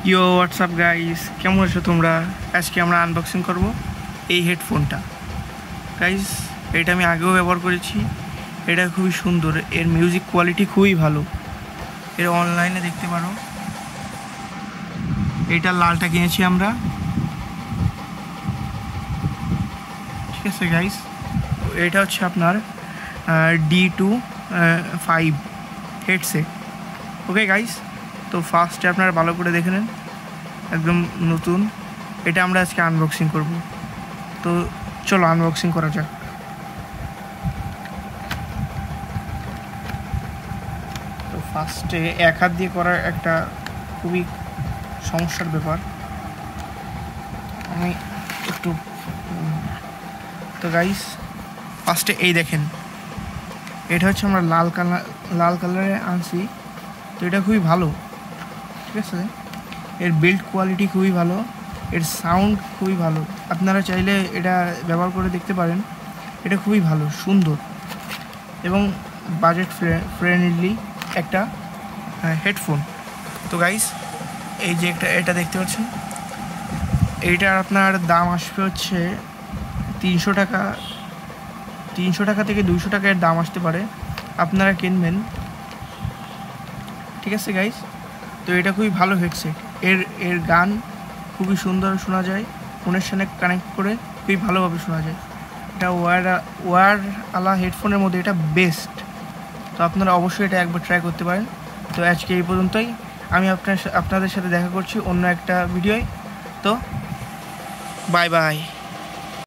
ইয়ো WhatsApp guys, কেমন আছো তোমরা? আজকে আমরা আনবক্সিং করব এই হেডফোনটা। গাইস, এটা আমি আগেও ব্যবহার করেছি। এটা খুবই সুন্দর, এর মিউজিক কোয়ালিটি খুবই ভালো। এর অনলাইনে দেখতে পারো। এটা লালটা কিনেছি আমরা, ঠিক আছে গাইস। এটা হচ্ছে আপনার D2 5 হেডসেট। ওকে গাইস, তো ফার্স্টে আপনারা ভালো করে দেখে নেন, একদম নতুন। এটা আমরা আজকে আনবক্সিং করব, তো চলো আনবক্সিং করা যাক। তো ফার্স্টে এক হাত দিয়ে করার একটা খুবই সমস্যার ব্যাপার। আমি একটু তো গাইস, ফার্স্টে এই দেখেন, এটা হচ্ছে আমরা লাল কালারে আনছি। তো এটা খুবই ভালো, ঠিক আছে। এর বিল্ড কোয়ালিটি খুবই ভালো, এর সাউন্ড খুবই ভালো। আপনারা চাইলে এটা ব্যবহার করে দেখতে পারেন। এটা খুবই ভালো, সুন্দর এবং বাজেট ফ্রেন্ডলি একটা হেডফোন। তো গাইস, এই যে এটা দেখতে পাচ্ছেন, এইটার আপনার দাম আসবে হচ্ছে 300 টাকা। 300 টাকা থেকে 200 টাকার দাম আসতে পারে, আপনারা কিনবেন, ঠিক আছে গাইস। তো এটা খুবই ভালো হেডসেট। এর গান খুবই সুন্দর শোনা যায়, ফোনের সাথে কানেক্ট করে খুবই ভালোভাবে শোনা যায়। এটা ওয়্যারওয়ালা হেডফোনের মধ্যে এটা বেস্ট। তো আপনারা অবশ্যই এটা একবার ট্রাই করতে পারেন। তো আজকে এই পর্যন্তই। আমি আপনাদের সাথে দেখা করছি অন্য একটা ভিডিওয়। তো বাই বাই।